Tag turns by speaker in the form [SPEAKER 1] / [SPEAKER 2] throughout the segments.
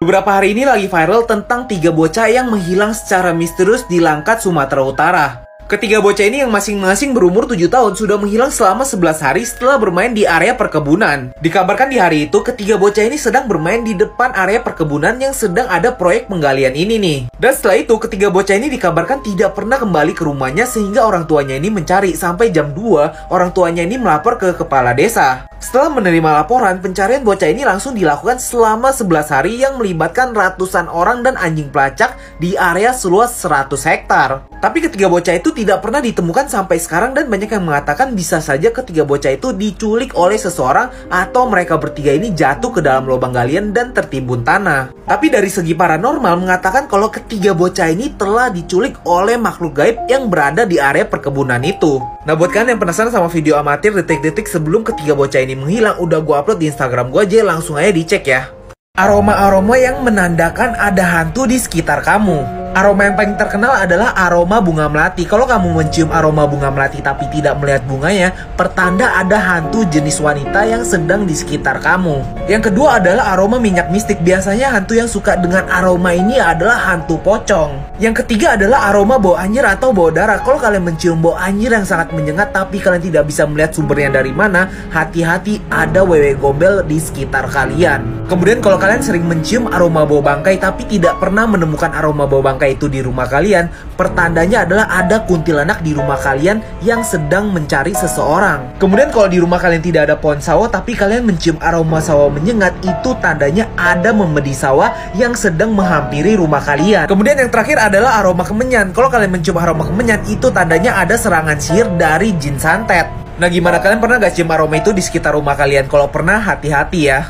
[SPEAKER 1] Beberapa hari ini lagi viral tentang 3 bocah yang menghilang secara misterius di Langkat, Sumatera Utara. Ketiga bocah ini yang masing-masing berumur 7 tahun sudah menghilang selama 11 hari setelah bermain di area perkebunan. Dikabarkan di hari itu, ketiga bocah ini sedang bermain di depan area perkebunan yang sedang ada proyek penggalian ini nih. Dan setelah itu, ketiga bocah ini dikabarkan tidak pernah kembali ke rumahnya sehingga orang tuanya ini mencari. Sampai jam 2, orang tuanya ini melapor ke kepala desa. Setelah menerima laporan, pencarian bocah ini langsung dilakukan selama 11 hari yang melibatkan ratusan orang dan anjing pelacak di area seluas 100 hektar. Tapi ketiga bocah itu tidak pernah ditemukan sampai sekarang dan banyak yang mengatakan bisa saja ketiga bocah itu diculik oleh seseorang atau mereka bertiga ini jatuh ke dalam lubang galian dan tertimbun tanah. Tapi dari segi paranormal mengatakan kalau ketiga bocah ini telah diculik oleh makhluk gaib yang berada di area perkebunan itu. Nah, buat kalian yang penasaran sama video amatir detik-detik sebelum ketiga bocah ini menghilang, udah gue upload di Instagram gue aja, langsung aja dicek ya. Aroma-aroma yang menandakan ada hantu di sekitar kamu. Aroma yang paling terkenal adalah aroma bunga melati. Kalau kamu mencium aroma bunga melati tapi tidak melihat bunganya, pertanda ada hantu jenis wanita yang sedang di sekitar kamu. Yang kedua adalah aroma minyak mistik. Biasanya hantu yang suka dengan aroma ini adalah hantu pocong. Yang ketiga adalah aroma bau anjir atau bau darah. Kalau kalian mencium bau anjir yang sangat menyengat tapi kalian tidak bisa melihat sumbernya dari mana, hati-hati, ada wewe gombel di sekitar kalian. Kemudian kalau kalian sering mencium aroma bau bangkai tapi tidak pernah menemukan aroma bau bangkai itu di rumah kalian, pertandanya adalah ada kuntilanak di rumah kalian yang sedang mencari seseorang. Kemudian kalau di rumah kalian tidak ada pohon sawo tapi kalian mencium aroma sawo menyengat, itu tandanya ada memedi sawah yang sedang menghampiri rumah kalian. Kemudian yang terakhir adalah aroma kemenyan. Kalau kalian mencium aroma kemenyan, itu tandanya ada serangan sihir dari jin santet. Nah, gimana, kalian pernah gak cium aroma itu di sekitar rumah kalian? Kalau pernah, hati-hati ya.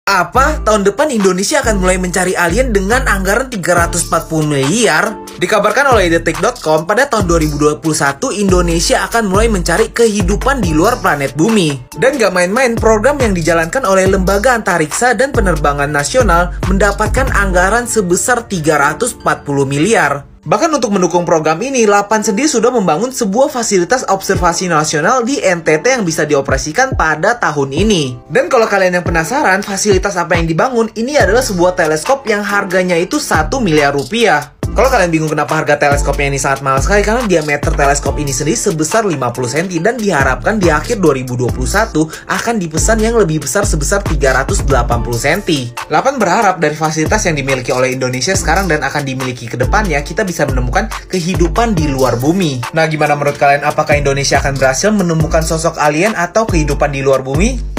[SPEAKER 1] Apa? Tahun depan Indonesia akan mulai mencari alien dengan anggaran 340 miliar? Dikabarkan oleh detik.com pada tahun 2021 Indonesia akan mulai mencari kehidupan di luar planet bumi. Dan gak main-main, program yang dijalankan oleh Lembaga Antariksa dan Penerbangan Nasional mendapatkan anggaran sebesar 340 miliar. Bahkan untuk mendukung program ini, Lapan sendiri sudah membangun sebuah fasilitas observasi nasional di NTT yang bisa dioperasikan pada tahun ini. Dan kalau kalian yang penasaran, fasilitas apa yang dibangun, ini adalah sebuah teleskop yang harganya itu 1 miliar rupiah. Kalau kalian bingung kenapa harga teleskopnya ini sangat mahal sekali, karena diameter teleskop ini sendiri sebesar 50 cm dan diharapkan di akhir 2021 akan dipesan yang lebih besar sebesar 380 cm. Lapan berharap dari fasilitas yang dimiliki oleh Indonesia sekarang dan akan dimiliki ke depannya, kita bisa menemukan kehidupan di luar bumi. Nah, gimana menurut kalian? Apakah Indonesia akan berhasil menemukan sosok alien atau kehidupan di luar bumi?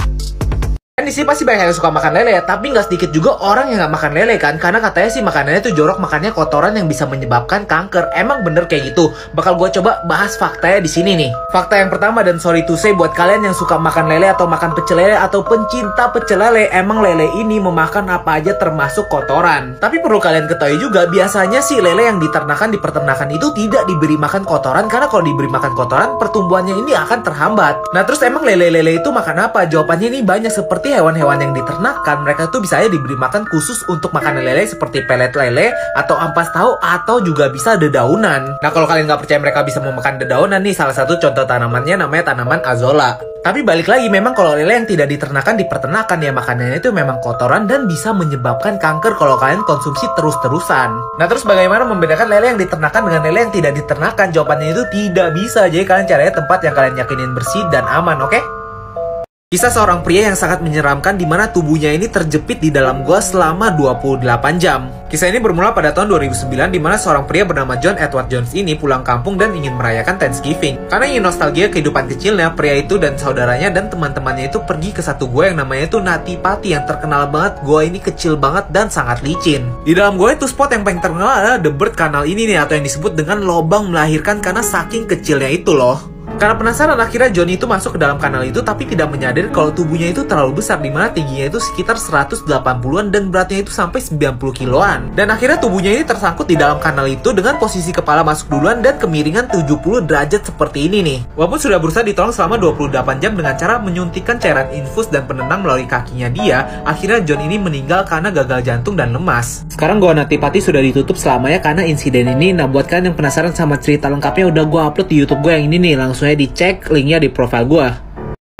[SPEAKER 1] Kan di sini pasti banyak yang suka makan lele ya, tapi nggak sedikit juga orang yang nggak makan lele kan, karena katanya sih makanannya tuh jorok, makannya kotoran yang bisa menyebabkan kanker. Emang bener kayak gitu? Bakal gue coba bahas faktanya di sini nih. Fakta yang pertama, dan sorry to say buat kalian yang suka makan lele atau makan pecel lele atau pencinta pecel lele, emang lele ini memakan apa aja termasuk kotoran. Tapi perlu kalian ketahui juga, biasanya sih lele yang diternakan di peternakan itu tidak diberi makan kotoran, karena kalau diberi makan kotoran pertumbuhannya ini akan terhambat. Nah, terus emang lele-lele itu makan apa? Jawabannya ini banyak. Seperti hewan-hewan yang diternakan, mereka tuh bisa aja diberi makan khusus untuk makanan lele seperti pelet lele atau ampas tahu, atau juga bisa dedaunan. Nah, kalau kalian nggak percaya mereka bisa memakan dedaunan nih, salah satu contoh tanamannya namanya tanaman azolla. Tapi balik lagi, memang kalau lele yang tidak diternakan di peternakan ya, makanannya itu memang kotoran dan bisa menyebabkan kanker kalau kalian konsumsi terus-terusan. Nah, terus bagaimana membedakan lele yang diternakan dengan lele yang tidak diternakan? Jawabannya itu tidak bisa. Jadi kalian cari tempat yang kalian yakinin bersih dan aman, oke? Kisah seorang pria yang sangat menyeramkan di mana tubuhnya ini terjepit di dalam gua selama 28 jam. Kisah ini bermula pada tahun 2009 di mana seorang pria bernama John Edward Jones ini pulang kampung dan ingin merayakan Thanksgiving. Karena ingin nostalgia kehidupan kecilnya, pria itu dan saudaranya dan teman-temannya itu pergi ke satu gua yang namanya itu Nati Pati, yang terkenal banget. Gua ini kecil banget dan sangat licin. Di dalam gua itu spot yang paling terkenal adalah The Bird Canal ini nih, atau yang disebut dengan lobang melahirkan karena saking kecilnya itu loh. Karena penasaran, akhirnya Johnny itu masuk ke dalam kanal itu tapi tidak menyadari kalau tubuhnya itu terlalu besar, dimana tingginya itu sekitar 180-an dan beratnya itu sampai 90 kiloan. Dan akhirnya tubuhnya ini tersangkut di dalam kanal itu dengan posisi kepala masuk duluan dan kemiringan 70 derajat seperti ini nih. Walaupun sudah berusaha ditolong selama 28 jam dengan cara menyuntikkan cairan infus dan penenang melalui kakinya dia, akhirnya John ini meninggal karena gagal jantung dan lemas. Sekarang gua Nati Pati sudah ditutup selamanya karena insiden ini. Nah, buat kalian yang penasaran sama cerita lengkapnya, udah gua upload di YouTube gue yang ini nih, langsung aja dicek linknya di profile gue.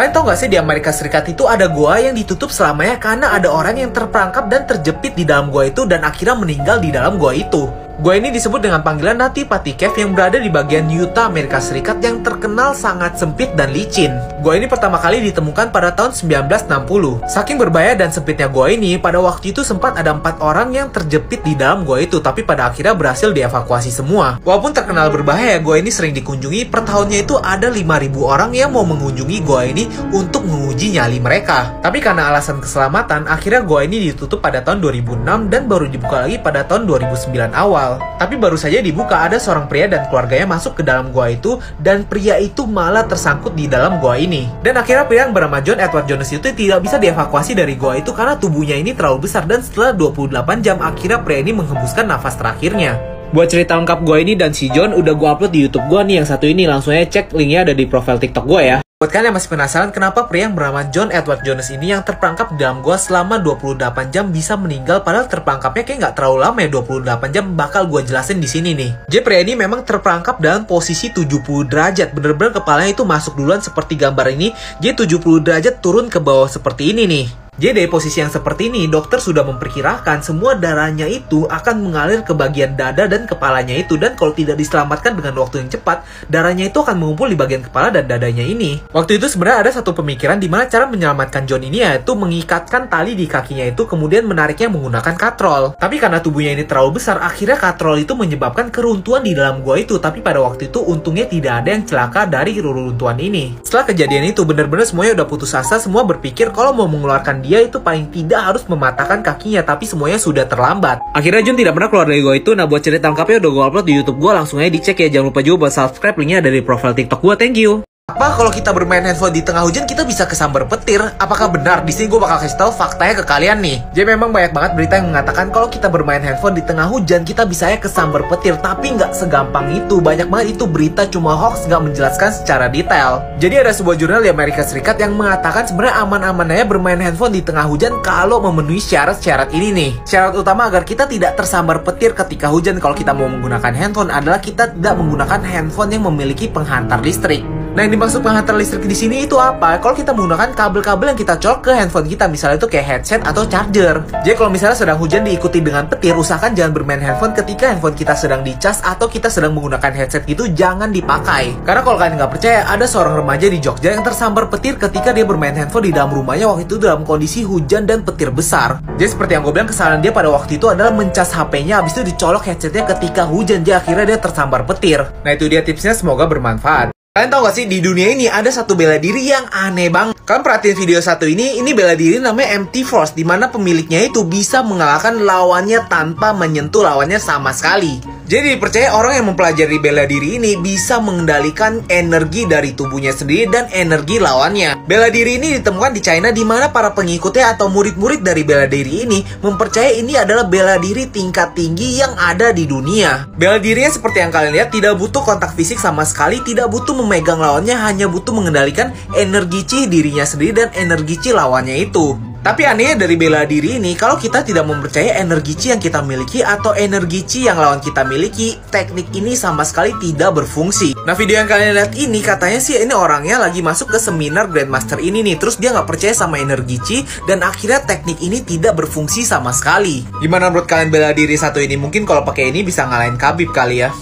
[SPEAKER 1] Kalian tau gak sih di Amerika Serikat itu ada goa yang ditutup selamanya karena ada orang yang terperangkap dan terjepit di dalam goa itu dan akhirnya meninggal di dalam goa itu. Goa ini disebut dengan panggilan Nati Pati Cave yang berada di bagian Utah, Amerika Serikat yang terkenal sangat sempit dan licin. Goa ini pertama kali ditemukan pada tahun 1960. Saking berbahaya dan sempitnya goa ini, pada waktu itu sempat ada 4 orang yang terjepit di dalam goa itu, tapi pada akhirnya berhasil dievakuasi semua. Walaupun terkenal berbahaya, goa ini sering dikunjungi. Per tahunnya itu ada 5.000 orang yang mau mengunjungi goa ini untuk menguji nyali mereka. Tapi karena alasan keselamatan, akhirnya goa ini ditutup pada tahun 2006 dan baru dibuka lagi pada tahun 2009 awal. Tapi baru saja dibuka, ada seorang pria dan keluarganya masuk ke dalam goa itu dan pria itu malah tersangkut di dalam goa ini. Dan akhirnya pria yang bernama John Edward Jones itu tidak bisa dievakuasi dari goa itu karena tubuhnya ini terlalu besar dan setelah 28 jam akhirnya pria ini menghembuskan nafas terakhirnya. Buat cerita lengkap goa ini dan si John udah gue upload di YouTube gue nih yang satu ini, langsung aja cek linknya ada di profil TikTok gue ya. Buat kalian yang masih penasaran kenapa pria yang bernama John Edward Jones ini yang terperangkap di dalam goa selama 28 jam bisa meninggal, padahal terperangkapnya kayak nggak terlalu lama ya, 28 jam, bakal gue jelasin di sini nih. Jadi pria ini memang terperangkap dalam posisi 70 derajat, bener-bener kepalanya itu masuk duluan seperti gambar ini, jadi 70 derajat turun ke bawah seperti ini nih. Jadi dari posisi yang seperti ini, dokter sudah memperkirakan semua darahnya itu akan mengalir ke bagian dada dan kepalanya itu. Dan kalau tidak diselamatkan dengan waktu yang cepat, darahnya itu akan mengumpul di bagian kepala dan dadanya ini. Waktu itu sebenarnya ada satu pemikiran di mana cara menyelamatkan John ini yaitu mengikatkan tali di kakinya itu, kemudian menariknya menggunakan katrol. Tapi karena tubuhnya ini terlalu besar, akhirnya katrol itu menyebabkan keruntuhan di dalam gua itu. Tapi pada waktu itu untungnya tidak ada yang celaka dari reruntuhan ini. Setelah kejadian itu, benar-benar semuanya udah putus asa, semua berpikir kalau mau mengeluarkan dia itu paling tidak harus mematahkan kakinya, tapi semuanya sudah terlambat. Akhirnya John tidak pernah keluar dari gua itu. Nah, buat cerita lengkapnya udah gue upload di YouTube gue, langsung aja dicek ya. Jangan lupa juga buat subscribe, linknya ada di profil TikTok gue. Thank you. Apa kalau kita bermain handphone di tengah hujan kita bisa kesambar petir? Apakah benar? Di sini gue bakal kasih tahu faktanya ke kalian nih. Jadi memang banyak banget berita yang mengatakan kalau kita bermain handphone di tengah hujan kita bisa ya kesambar petir, tapi nggak segampang itu. Banyak banget itu berita cuma hoax, nggak menjelaskan secara detail. Jadi ada sebuah jurnal di Amerika Serikat yang mengatakan sebenarnya aman-aman aja bermain handphone di tengah hujan kalau memenuhi syarat-syarat ini nih. Syarat utama agar kita tidak tersambar petir ketika hujan kalau kita mau menggunakan handphone adalah kita tidak menggunakan handphone yang memiliki penghantar listrik. Nah, yang dimaksud penghantar listrik di sini itu apa? Kalau kita menggunakan kabel-kabel yang kita colok ke handphone kita, misalnya itu kayak headset atau charger. Jadi kalau misalnya sedang hujan diikuti dengan petir, usahakan jangan bermain handphone ketika handphone kita sedang dicas atau kita sedang menggunakan headset gitu, jangan dipakai. Karena kalau kalian nggak percaya, ada seorang remaja di Jogja yang tersambar petir ketika dia bermain handphone di dalam rumahnya waktu itu dalam kondisi hujan dan petir besar. Jadi seperti yang gue bilang, kesalahan dia pada waktu itu adalah mencas HP-nya, habis itu dicolok headsetnya ketika hujan, jadi akhirnya dia tersambar petir. Nah, itu dia tipsnya, semoga bermanfaat. Kalian tau gak sih, di dunia ini ada satu bela diri yang aneh banget. Kalian perhatiin video satu ini bela diri namanya MT Force, dimana pemiliknya itu bisa mengalahkan lawannya tanpa menyentuh lawannya sama sekali. Jadi dipercaya orang yang mempelajari bela diri ini bisa mengendalikan energi dari tubuhnya sendiri dan energi lawannya. Bela diri ini ditemukan di China, di mana para pengikutnya atau murid-murid dari bela diri ini mempercaya ini adalah bela diri tingkat tinggi yang ada di dunia. Bela dirinya seperti yang kalian lihat, tidak butuh kontak fisik sama sekali, tidak butuh memegang lawannya, hanya butuh mengendalikan energi chi dirinya sendiri dan energi chi lawannya itu. Tapi anehnya dari bela diri ini, kalau kita tidak mempercayai energi chi yang kita miliki atau energi chi yang lawan kita miliki, teknik ini sama sekali tidak berfungsi. Nah, video yang kalian lihat ini katanya sih ini orangnya lagi masuk ke seminar Grandmaster ini nih, terus dia nggak percaya sama energi chi dan akhirnya teknik ini tidak berfungsi sama sekali. Gimana menurut kalian bela diri satu ini? Mungkin kalau pakai ini bisa ngalahin Khabib kali ya.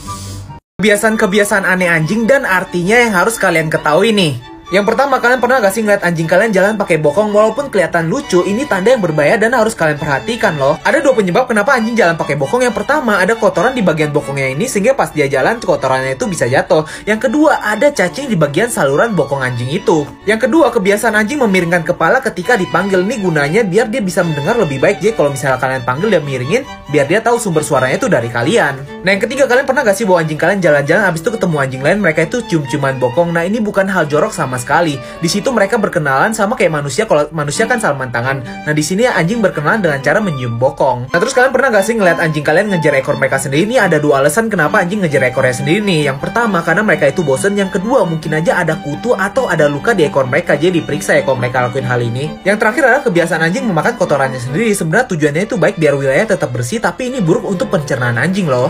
[SPEAKER 1] Kebiasaan-kebiasaan aneh anjing dan artinya yang harus kalian ketahui nih. Yang pertama, kalian pernah gak sih ngeliat anjing kalian jalan pakai bokong? Walaupun kelihatan lucu, ini tanda yang berbahaya dan harus kalian perhatikan loh. Ada dua penyebab kenapa anjing jalan pakai bokong. Yang pertama, ada kotoran di bagian bokongnya ini sehingga pas dia jalan kotorannya itu bisa jatuh. Yang kedua, ada cacing di bagian saluran bokong anjing itu. Yang kedua, kebiasaan anjing memiringkan kepala ketika dipanggil. Ini gunanya biar dia bisa mendengar lebih baik. Jadi kalau misalnya kalian panggil dia miringin, biar dia tahu sumber suaranya itu dari kalian. Nah, yang ketiga, kalian pernah gak sih bawa anjing kalian jalan-jalan, habis itu ketemu anjing lain, mereka itu cium-ciuman bokong. Nah, ini bukan hal jorok sama sekali. Di situ mereka berkenalan sama kayak manusia. Kalau manusia kan salaman tangan. Nah, di sini anjing berkenalan dengan cara menyium bokong. Nah, terus kalian pernah gak sih ngeliat anjing kalian ngejar ekor mereka sendiri? Ini ada dua alasan kenapa anjing ngejar ekornya sendiri nih. Yang pertama, karena mereka itu bosen. Yang kedua, mungkin aja ada kutu atau ada luka di ekor mereka, jadi diperiksa ya kalau mereka lakuin hal ini. Yang terakhir adalah kebiasaan anjing memakan kotorannya sendiri. Sebenarnya tujuannya itu baik biar wilayah tetap bersih, tapi ini buruk untuk pencernaan anjing loh.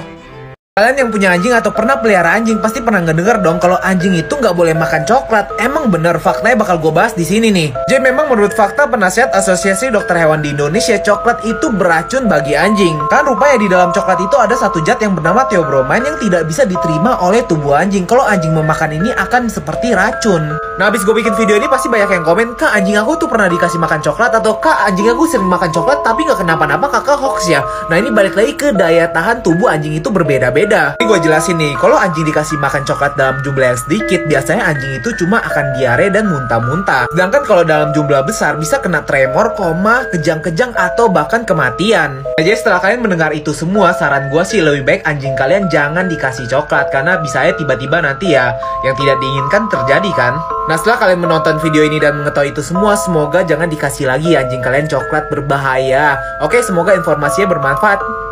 [SPEAKER 1] Kalian yang punya anjing atau pernah pelihara anjing pasti pernah ngedenger dong kalau anjing itu nggak boleh makan coklat. Emang bener, faktanya bakal gue bahas di sini nih. Jadi memang menurut fakta penasihat Asosiasi Dokter Hewan di Indonesia, coklat itu beracun bagi anjing. Kan rupanya di dalam coklat itu ada satu zat yang bernama theobromine yang tidak bisa diterima oleh tubuh anjing. Kalau anjing memakan ini akan seperti racun. Nah, habis gue bikin video ini pasti banyak yang komen, "Kak, anjing aku tuh pernah dikasih makan coklat," atau "Kak, anjing aku sering makan coklat tapi nggak kenapa-napa, kakak hoax ya?" Nah, ini balik lagi ke daya tahan tubuh anjing itu berbeda-beda. Ini gue jelasin nih, kalau anjing dikasih makan coklat dalam jumlah yang sedikit, biasanya anjing itu cuma akan diare dan muntah-muntah. Sedangkan kalau dalam jumlah besar bisa kena tremor, koma, kejang-kejang, atau bahkan kematian. Jadi setelah kalian mendengar itu semua, saran gue sih lebih baik anjing kalian jangan dikasih coklat, karena bisa aja tiba-tiba nanti ya yang tidak diinginkan terjadi kan. Nah, setelah kalian menonton video ini dan mengetahui itu semua, semoga jangan dikasih lagi anjing kalian coklat berbahaya. Oke, semoga informasinya bermanfaat.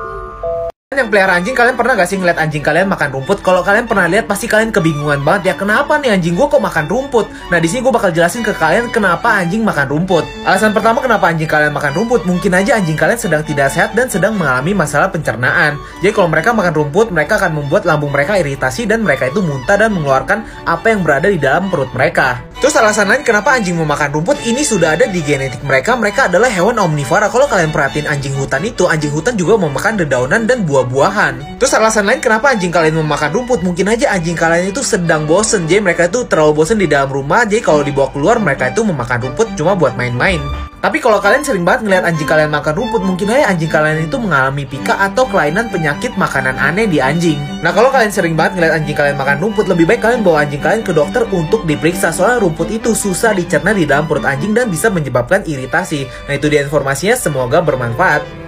[SPEAKER 1] Yang pelihara anjing, kalian pernah gak sih ngeliat anjing kalian makan rumput? Kalau kalian pernah lihat, pasti kalian kebingungan banget ya, kenapa nih anjing gue kok makan rumput? Nah, di sini gue bakal jelasin ke kalian kenapa anjing makan rumput. Alasan pertama kenapa anjing kalian makan rumput, mungkin aja anjing kalian sedang tidak sehat dan sedang mengalami masalah pencernaan. Jadi kalau mereka makan rumput, mereka akan membuat lambung mereka iritasi dan mereka itu muntah dan mengeluarkan apa yang berada di dalam perut mereka. Terus alasan lain kenapa anjing memakan rumput, ini sudah ada di genetik mereka. Mereka adalah hewan omnivora. Kalau kalian perhatiin anjing hutan itu, anjing hutan juga memakan dedaunan dan buah-buahan. Terus alasan lain kenapa anjing kalian memakan rumput, mungkin aja anjing kalian itu sedang bosen. Jadi mereka itu terlalu bosen di dalam rumah, jadi kalau dibawa keluar mereka itu memakan rumput cuma buat main-main. Tapi kalau kalian sering banget ngeliat anjing kalian makan rumput, mungkin aja anjing kalian itu mengalami pika atau kelainan penyakit makanan aneh di anjing. Nah, kalau kalian sering banget ngeliat anjing kalian makan rumput, lebih baik kalian bawa anjing kalian ke dokter untuk diperiksa. Soalnya rumput itu susah dicerna di dalam perut anjing dan bisa menyebabkan iritasi. Nah, itu dia informasinya, semoga bermanfaat.